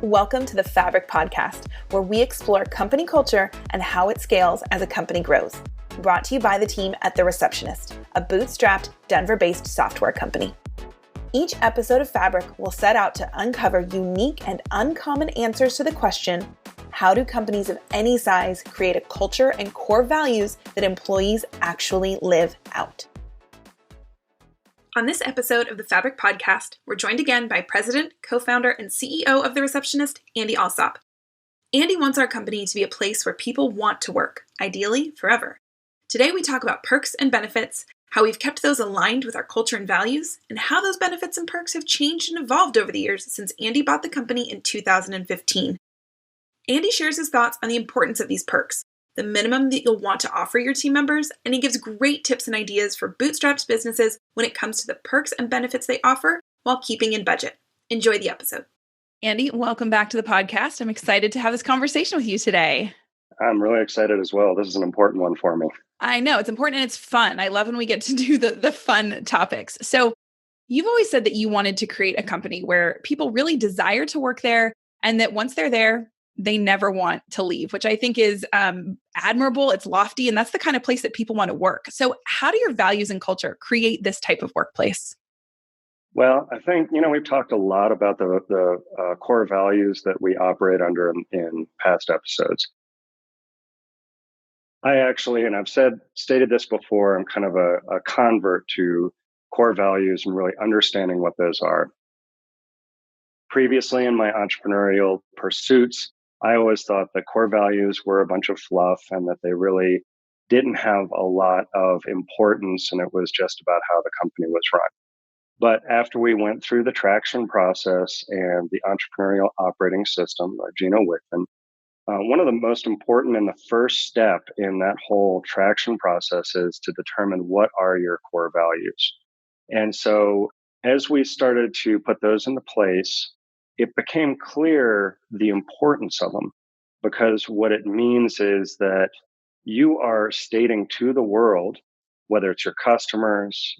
Welcome to the Fabric Podcast, where we explore company culture and how it scales as a company grows. Brought to you by the team at The Receptionist, a bootstrapped, Denver-based software company. Each episode of Fabric will set out to uncover unique and uncommon answers to the question, how do companies of any size create a culture and core values that employees actually live out? On this episode of the Fabric Podcast, we're joined again by President, Co-founder, and CEO of The Receptionist, Andy Alsop. Andy wants our company to be a place where people want to work, ideally forever. Today we talk about perks and benefits, how we've kept those aligned with our culture and values, and how those benefits and perks have changed and evolved over the years since Andy bought the company in 2015. Andy shares his thoughts on the importance of these perks, the minimum that you'll want to offer your team members, and he gives great tips and ideas for bootstrapped businesses when it comes to the perks and benefits they offer while keeping in budget. Enjoy the episode. Andy, welcome back to the podcast. I'm excited to have this conversation with you today. I'm really excited as well. This is an important one for me. I know it's important and it's fun. I love when we get to do the fun topics. So you've always said that you wanted to create a company where people really desire to work there and that once they're there, they never want to leave, which I think is admirable. It's lofty, and that's the kind of place that people want to work. So how do your values and culture create this type of workplace? Well, I think, we've talked a lot about the core values that we operate under in past episodes. I actually, and I've stated this before, I'm kind of a convert to core values and really understanding what those are. Previously in my entrepreneurial pursuits, I always thought that core values were a bunch of fluff and that they really didn't have a lot of importance and it was just about how the company was run. But after we went through the traction process and the entrepreneurial operating system, Gino Wickman, one of the most important and the first step in that whole traction process is to determine what are your core values. And so as we started to put those into place, it became clear the importance of them, because what it means is that you are stating to the world, whether it's your customers,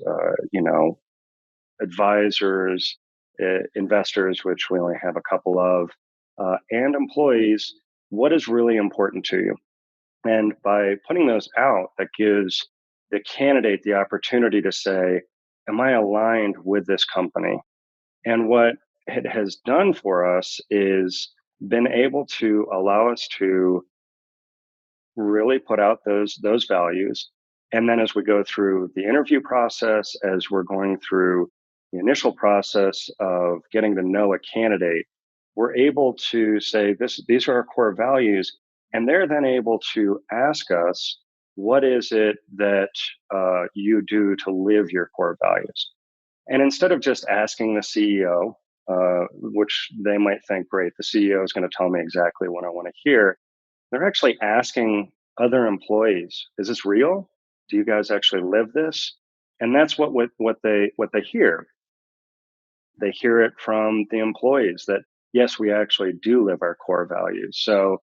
advisors, investors, which we only have a couple of, and employees, what is really important to you. And by putting those out, that gives the candidate the opportunity to say, am I aligned with this company? And what it has done for us is been able to allow us to really put out those values. And then as we go through the interview process, as we're going through the initial process of getting to know a candidate, we're able to say, these are our core values. And they're then able to ask us, what is it that you do to live your core values? And instead of just asking the CEO, which they might think, great, the CEO is going to tell me exactly what I want to hear, they're actually asking other employees, is this real? Do you guys actually live this? And that's what they hear. They hear it from the employees that, yes, we actually do live our core values. So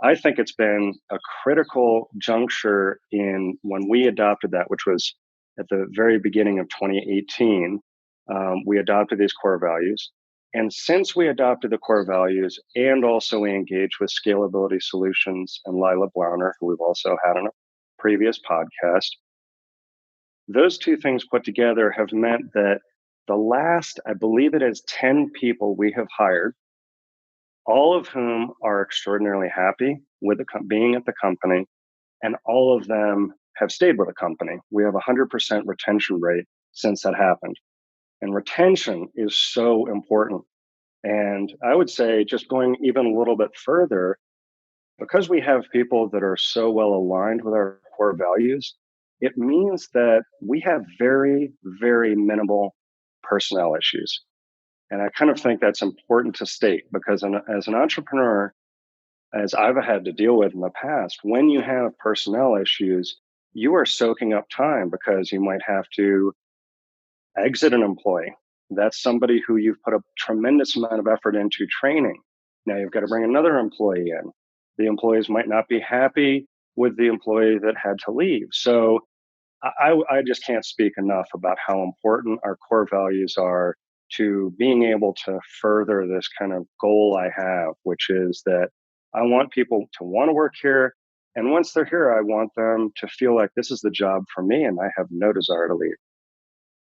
I think it's been a critical juncture in when we adopted that, which was at the very beginning of 2018. We adopted these core values. And since we adopted the core values and also we engaged with Scalability Solutions and Lila Blauner, who we've also had on a previous podcast, those two things put together have meant that the last, I believe it is 10 people we have hired, all of whom are extraordinarily happy with being at the company, and all of them have stayed with the company. We have a 100% retention rate since that happened. And retention is so important. And I would say, just going even a little bit further, because we have people that are so well aligned with our core values, it means that we have very, very minimal personnel issues. And I kind of think that's important to state, because as an entrepreneur, as I've had to deal with in the past, when you have personnel issues, you are soaking up time because you might have to exit an employee. That's somebody who you've put a tremendous amount of effort into training. Now you've got to bring another employee in. The employees might not be happy with the employee that had to leave. So I just can't speak enough about how important our core values are to being able to further this kind of goal I have, which is that I want people to want to work here. And once they're here, I want them to feel like this is the job for me and I have no desire to leave.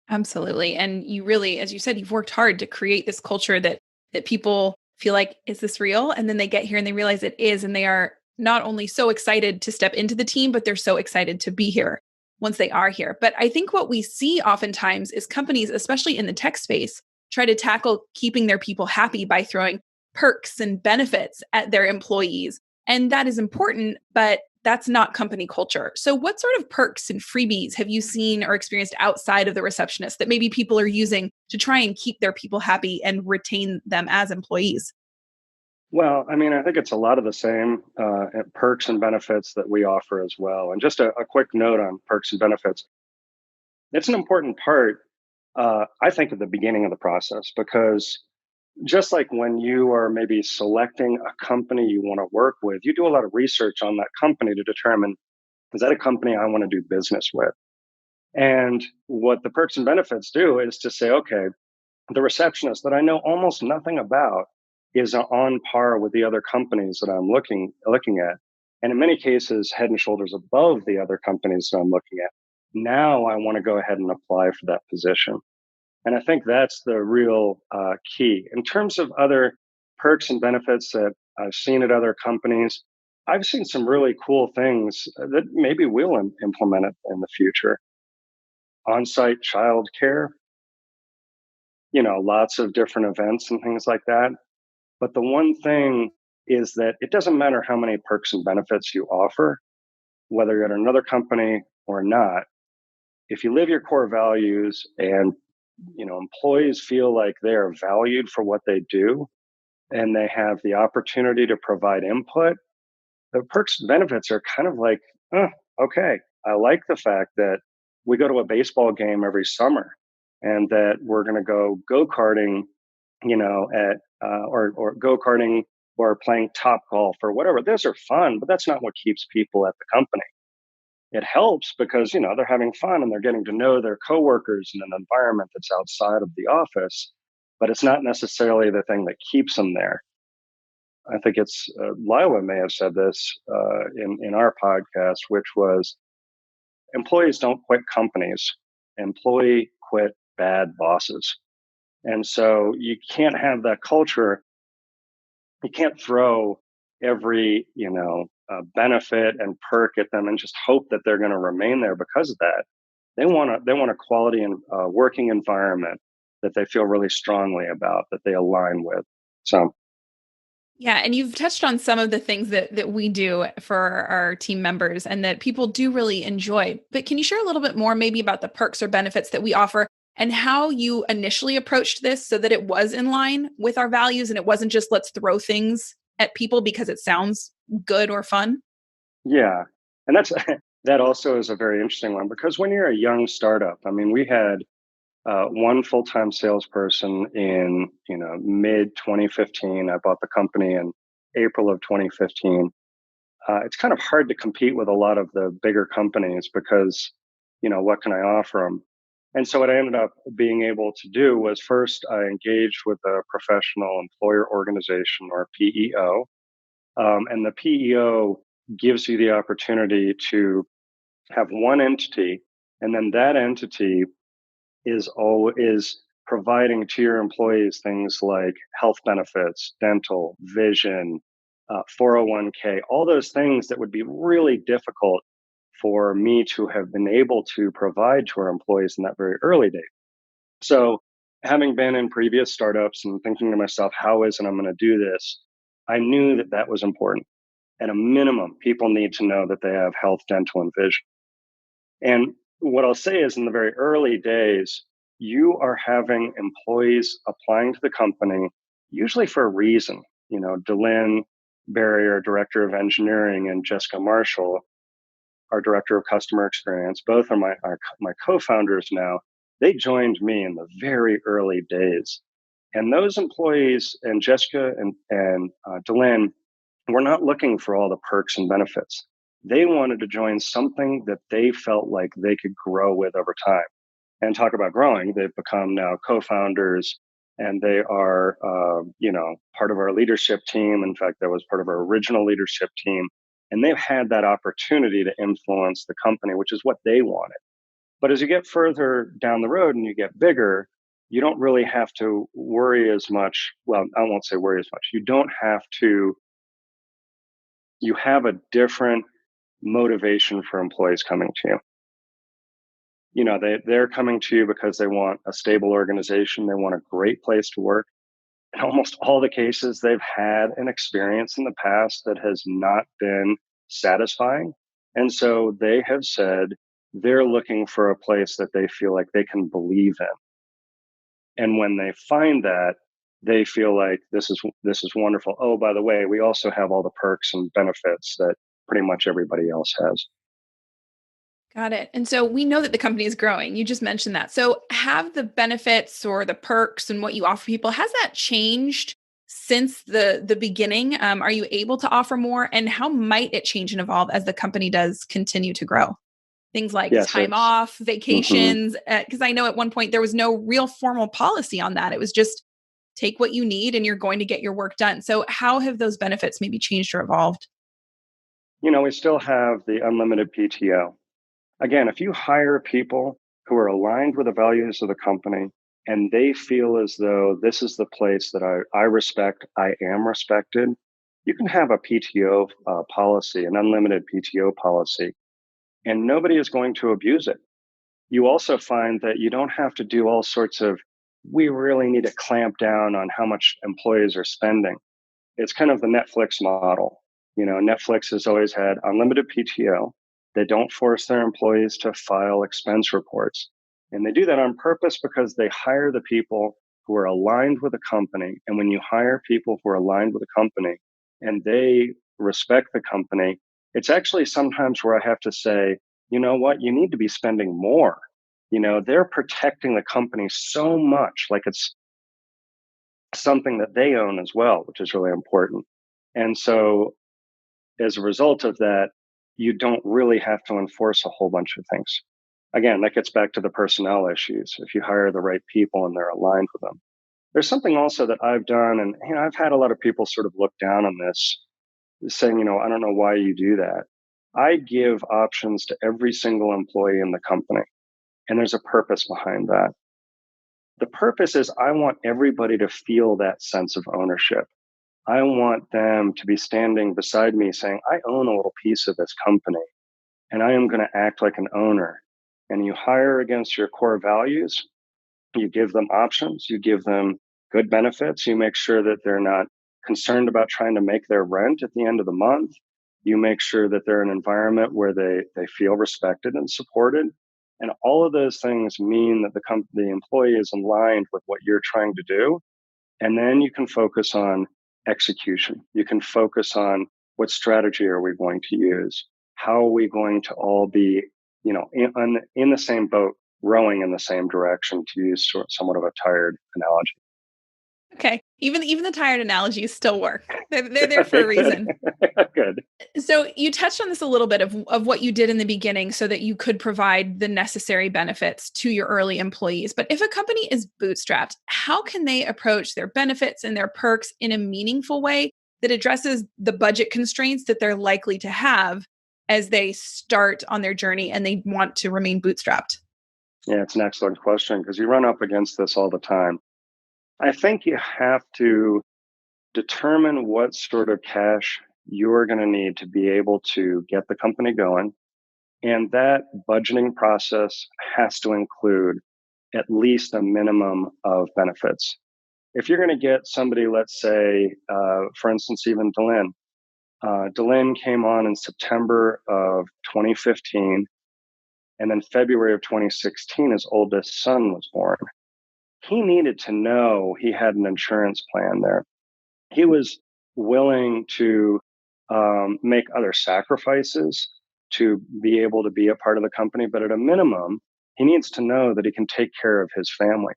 Absolutely. And you really, as you said, you've worked hard to create this culture that people feel like, is this real? And then they get here and they realize it is, and they are not only so excited to step into the team, but they're so excited to be here once they are here. But I think what we see oftentimes is companies, especially in the tech space, try to tackle keeping their people happy by throwing perks and benefits at their employees. And that is important, but that's not company culture. So, what sort of perks and freebies have you seen or experienced outside of the receptionist that maybe people are using to try and keep their people happy and retain them as employees? Well, I mean, I think it's a lot of the same perks and benefits that we offer as well. And just a quick note on perks and benefits. It's an important part, I think, at the beginning of the process, because just like when you are maybe selecting a company you want to work with, you do a lot of research on that company to determine, is that a company I want to do business with? And what the perks and benefits do is to say, okay, the receptionist that I know almost nothing about is on par with the other companies that I'm looking at. And in many cases, head and shoulders above the other companies that I'm looking at. Now I want to go ahead and apply for that position. And I think that's the real key. In terms of other perks and benefits that I've seen at other companies, I've seen some really cool things that maybe we'll implement it in the future. On-site childcare, lots of different events and things like that. But the one thing is that it doesn't matter how many perks and benefits you offer, whether you're at another company or not. If you live your core values and employees feel like they are valued for what they do and they have the opportunity to provide input, the perks and benefits are kind of like, oh, okay, I like the fact that we go to a baseball game every summer and that we're going to go karting, at or go karting or playing top golf or whatever. Those are fun, but that's not what keeps people at the company. It helps because they're having fun and they're getting to know their coworkers in an environment that's outside of the office, but it's not necessarily the thing that keeps them there. I think it's Lila may have said this in our podcast, which was employees don't quit companies, employee quit bad bosses. And so you can't have that culture. You can't throw every benefit and perk at them and just hope that they're going to remain there because of that. They want a quality and working environment that they feel really strongly about, that they align with. So Yeah, and you've touched on some of the things that we do for our team members and that people do really enjoy. But can you share a little bit more maybe about the perks or benefits that we offer and how you initially approached this so that it was in line with our values and it wasn't just let's throw things at people because it sounds good or fun? yeah, and that's that also is a very interesting one because when you're a young startup, I mean, we had one full-time salesperson in mid 2015. I bought the company in April of 2015. It's kind of hard to compete with a lot of the bigger companies because what can I offer them? And so what I ended up being able to do was first I engaged with a professional employer organization or PEO, and the PEO gives you the opportunity to have one entity, and then that entity is providing to your employees things like health benefits, dental, vision, 401k, all those things that would be really difficult for me to have been able to provide to our employees in that very early day. So, having been in previous startups and thinking to myself, how is it I'm going to do this? I knew that that was important. At a minimum, people need to know that they have health, dental, and vision. And what I'll say is in the very early days, you are having employees applying to the company, usually for a reason. Delynn Barry, our director of engineering, and Jessica Marshall, our director of customer experience, both are my co-founders now. They joined me in the very early days. And those employees and Jessica and Delynn were not looking for all the perks and benefits. They wanted to join something that they felt like they could grow with over time. And talk about growing. They've become now co-founders, and they are, part of our leadership team. In fact, that was part of our original leadership team. And they've had that opportunity to influence the company, which is what they wanted. But as you get further down the road and you get bigger, you don't really have to worry as much. Well, I won't say worry as much. You don't have to, you have a different motivation for employees coming to you. They're coming to you because they want a stable organization. They want a great place to work. In almost all the cases, they've had an experience in the past that has not been satisfying. And so they have said they're looking for a place that they feel like they can believe in. And when they find that, they feel like this is wonderful. Oh, by the way, we also have all the perks and benefits that pretty much everybody else has. Got it. And so we know that the company is growing. You just mentioned that. So have the benefits or the perks and what you offer people, has that changed since the beginning? Are you able to offer more? And how might it change and evolve as the company does continue to grow? Things like Yes, time it's off, mhm. vacations, because I know at one point there was no real formal policy on that. It was just take what you need and you're going to get your work done. So how have those benefits maybe changed or evolved? We still have the unlimited PTO. Again, if you hire people who are aligned with the values of the company and they feel as though this is the place that I respect, I am respected, you can have a PTO policy, an unlimited PTO policy, and nobody is going to abuse it. You also find that you don't have to do all sorts of, we really need to clamp down on how much employees are spending. It's kind of the Netflix model. Netflix has always had unlimited PTO. They don't force their employees to file expense reports. And they do that on purpose because they hire the people who are aligned with the company. And when you hire people who are aligned with the company and they respect the company, it's actually sometimes where I have to say, you know what, you need to be spending more. They're protecting the company so much, like it's something that they own as well, which is really important. And so as a result of that, you don't really have to enforce a whole bunch of things. Again, that gets back to the personnel issues. If you hire the right people and they're aligned with them. There's something also that I've done, and I've had a lot of people sort of look down on this, saying, I don't know why you do that. I give options to every single employee in the company, and there's a purpose behind that. The purpose is I want everybody to feel that sense of ownership. I want them to be standing beside me saying, I own a little piece of this company and I am going to act like an owner. And you hire against your core values, you give them options, you give them good benefits, you make sure that they're not concerned about trying to make their rent at the end of the month. You make sure that they're in an environment where they feel respected and supported. And all of those things mean that the employee is aligned with what you're trying to do. And then you can focus on execution. You can focus on what strategy are we going to use? How are we going to all be, in the same boat, rowing in the same direction, to use somewhat of a tired analogy. Okay. Even the tired analogies still work. They're there for Okay, a good. reason. Good. So you touched on this a little bit of what you did in the beginning so that you could provide the necessary benefits to your early employees. But if a company is bootstrapped, how can they approach their benefits and their perks in a meaningful way that addresses the budget constraints that they're likely to have as they start on their journey and they want to remain bootstrapped? Yeah, it's an excellent question because you run up against this all the time. I think you have to determine what sort of cash you're going to need to be able to get the company going. And that budgeting process has to include at least a minimum of benefits. If you're going to get somebody, let's say, for instance, even Delin came on in September of 2015, and then February of 2016, his oldest son was born. He needed to know he had an insurance plan there. He was willing to make other sacrifices to be able to be a part of the company, but at a minimum, he needs to know that he can take care of his family.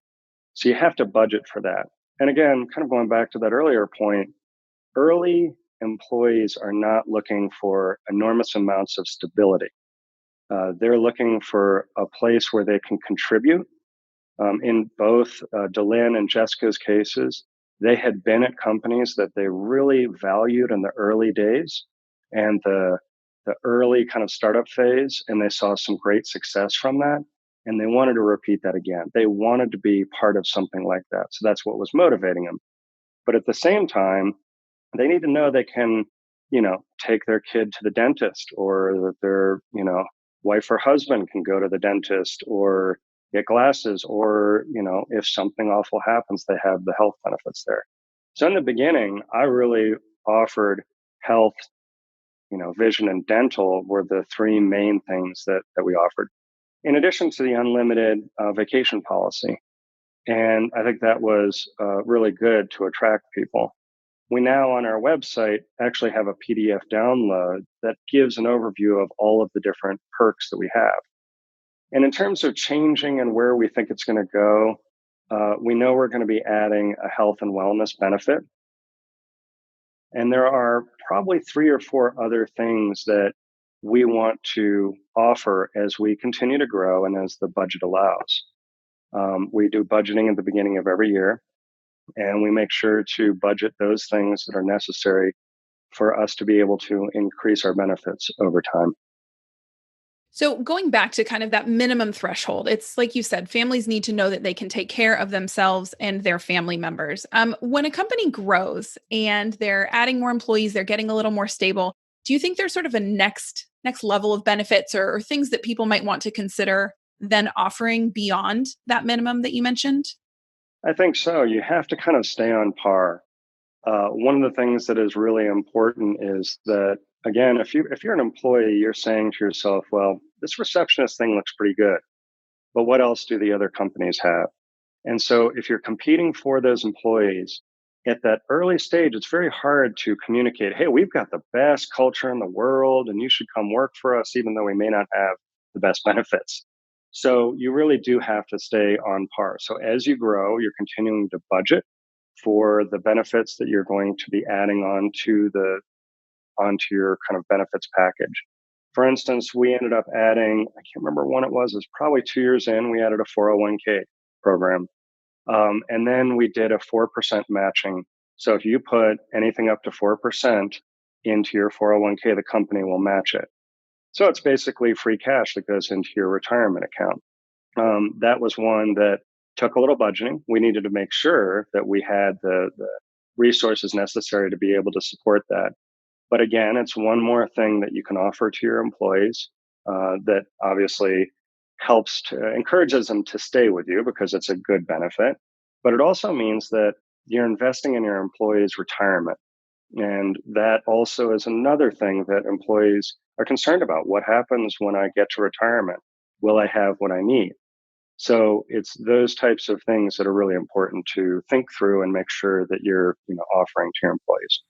So you have to budget for that. And again, kind of going back to that earlier point, early employees are not looking for enormous amounts of stability. They're looking for a place where they can contribute. In both Delynn and Jessica's cases, they had been at companies that they really valued in the early days and the early kind of startup phase, and they saw some great success from that. And they wanted to repeat that again. They wanted to be part of something like that. So that's what was motivating them. But at the same time, they need to know they can, take their kid to the dentist, or that their, wife or husband can go to the dentist or get glasses, or, if something awful happens, they have the health benefits there. So in the beginning, I really offered health, vision and dental were the three main things that we offered, in addition to the unlimited vacation policy. And I think that was really good to attract people. We now on our website actually have a PDF download that gives an overview of all of the different perks that we have. And in terms of changing and where we think it's going to go, we know we're going to be adding a health and wellness benefit. And there are probably 3 or 4 other things that we want to offer as we continue to grow and as the budget allows. We do budgeting at the beginning of every year, and we make sure to budget those things that are necessary for us to be able to increase our benefits over time. So going back to kind of that minimum threshold, it's like you said, families need to know that they can take care of themselves and their family members. When a company grows and they're adding more employees, they're getting a little more stable. Do you think there's sort of a next level of benefits or things that people might want to consider then offering beyond that minimum that you mentioned? I think so. You have to kind of stay on par. One of the things that is really important is that, again, if you're an employee, you're saying to yourself, well, this receptionist thing looks pretty good, but what else do the other companies have? And so if you're competing for those employees at that early stage, it's very hard to communicate, hey, we've got the best culture in the world and you should come work for us, even though we may not have the best benefits. So you really do have to stay on par. So as you grow, you're continuing to budget for the benefits that you're going to be adding onto your kind of benefits package. For instance, we ended up adding, I can't remember when it was probably 2 years in, we added a 401k program. And then we did a 4% matching. So if you put anything up to 4% into your 401k, the company will match it. So it's basically free cash that goes into your retirement account. That was one that took a little budgeting. We needed to make sure that we had the resources necessary to be able to support that. But again, it's one more thing that you can offer to your employees that obviously encourages them to stay with you because it's a good benefit. But it also means that you're investing in your employees' retirement. And that also is another thing that employees are concerned about. What happens when I get to retirement? Will I have what I need? So it's those types of things that are really important to think through and make sure that you're, offering to your employees.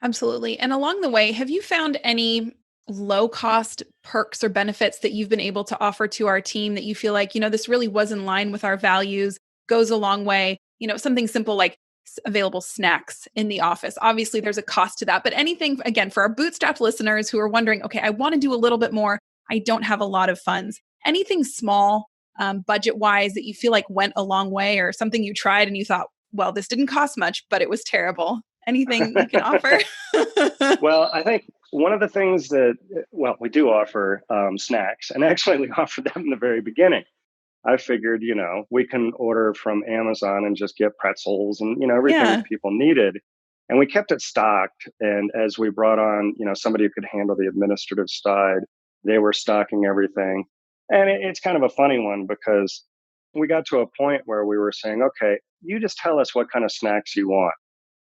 Absolutely. And along the way, have you found any low cost perks or benefits that you've been able to offer to our team that you feel like, this really was in line with our values, goes a long way? Something simple like available snacks in the office. Obviously, there's a cost to that, but anything, again, for our bootstrapped listeners who are wondering, okay, I want to do a little bit more. I don't have a lot of funds. Anything small, budget wise, that you feel like went a long way, or something you tried and you thought, well, this didn't cost much, but it was terrible. Anything you can offer? Well, I think one of the things we do offer snacks, and actually we offered them in the very beginning. I figured, we can order from Amazon and just get pretzels and, everything Yeah. that people needed. And we kept it stocked. And as we brought on, somebody who could handle the administrative side, they were stocking everything. And it's kind of a funny one because we got to a point where we were saying, okay, you just tell us what kind of snacks you want.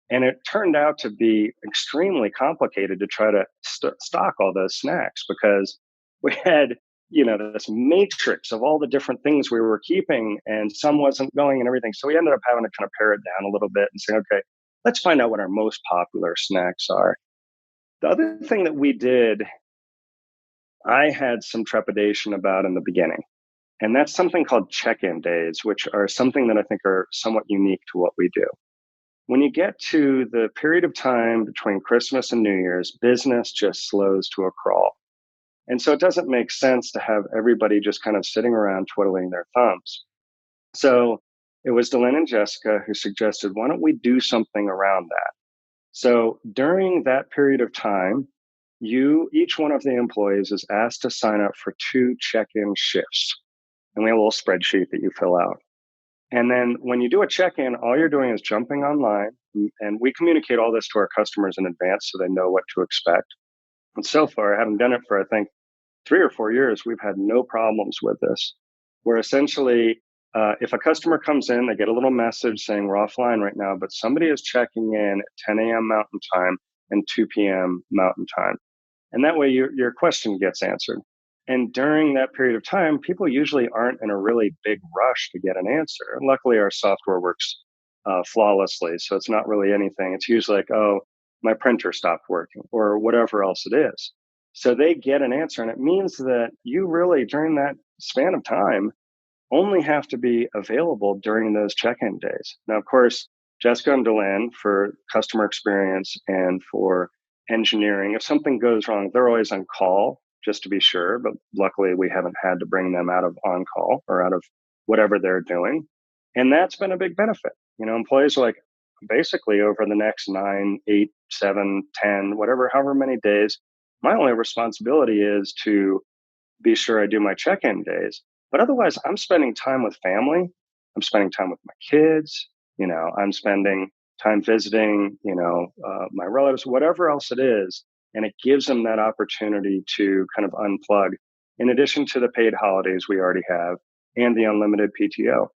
And it turned out to be extremely complicated to try to stock all those snacks because we had, this matrix of all the different things we were keeping and some wasn't going and everything. So we ended up having to kind of pare it down a little bit and say, okay, let's find out what our most popular snacks are. The other thing that we did, I had some trepidation about in the beginning, and that's something called check-in days, which are something that I think are somewhat unique to what we do. When you get to the period of time between Christmas and New Year's, business just slows to a crawl. And so it doesn't make sense to have everybody just kind of sitting around twiddling their thumbs. So it was Delenn and Jessica who suggested, why don't we do something around that? So during that period of time, each one of the employees is asked to sign up for 2 check-in shifts. And we have a little spreadsheet that you fill out. And then when you do a check-in, all you're doing is jumping online, and we communicate all this to our customers in advance so they know what to expect. And so far, having done it for, I think, 3 or 4 years, we've had no problems with this. Where essentially, if a customer comes in, they get a little message saying we're offline right now, but somebody is checking in at 10 a.m. Mountain Time and 2 p.m. Mountain Time. And that way your question gets answered. And during that period of time, people usually aren't in a really big rush to get an answer. And luckily, our software works flawlessly. So it's not really anything. It's usually like, oh, my printer stopped working or whatever else it is. So they get an answer. And it means that you really, during that span of time, only have to be available during those check-in days. Now, of course, Jessica and Delenn for customer experience and for engineering, if something goes wrong, they're always on call just to be sure. But luckily, we haven't had to bring them out of on call or out of whatever they're doing. And that's been a big benefit. Employees are like, basically over the next 9, 8, 7, 10, whatever, however many days, my only responsibility is to be sure I do my check-in days. But otherwise, I'm spending time with family. I'm spending time with my kids. I'm spending time visiting, my relatives, whatever else it is. And it gives them that opportunity to kind of unplug in addition to the paid holidays we already have and the unlimited PTO.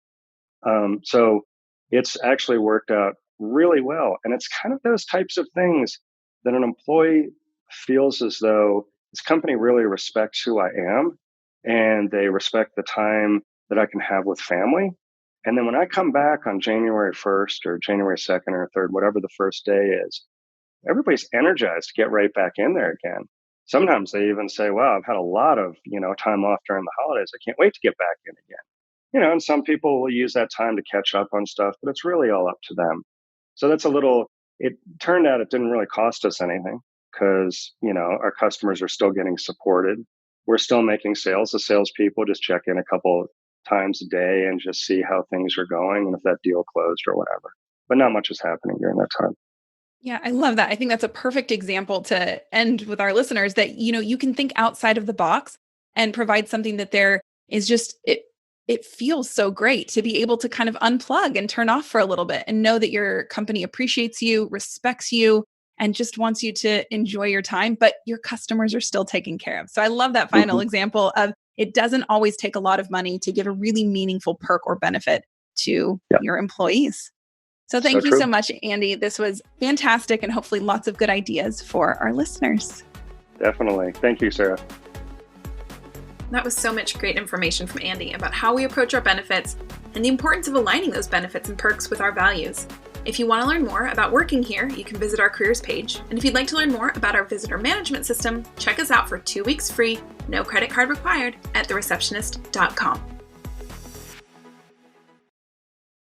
So it's actually worked out really well. And it's kind of those types of things that an employee feels as though this company really respects who I am and they respect the time that I can have with family. And then when I come back on January 1st or January 2nd or 3rd, whatever the first day is, everybody's energized to get right back in there again. Sometimes they even say, wow, I've had a lot of, time off during the holidays. I can't wait to get back in again. And some people will use that time to catch up on stuff, but it's really all up to them. So it turned out it didn't really cost us anything because, our customers are still getting supported. We're still making sales. The salespeople just check in a couple times a day and just see how things are going and if that deal closed or whatever. But not much is happening during that time. Yeah, I love that. I think that's a perfect example to end with our listeners that, you can think outside of the box and provide something that there is just, it feels so great to be able to kind of unplug and turn off for a little bit and know that your company appreciates you, respects you, and just wants you to enjoy your time, but your customers are still taken care of. So I love that final example of it doesn't always take a lot of money to give a really meaningful perk or benefit to your employees. So thank you so much, Andy. This was fantastic and hopefully lots of good ideas for our listeners. Definitely. Thank you, Sarah. That was so much great information from Andy about how we approach our benefits and the importance of aligning those benefits and perks with our values. If you want to learn more about working here, you can visit our careers page. And if you'd like to learn more about our visitor management system, check us out for 2 weeks free, no credit card required, at thereceptionist.com.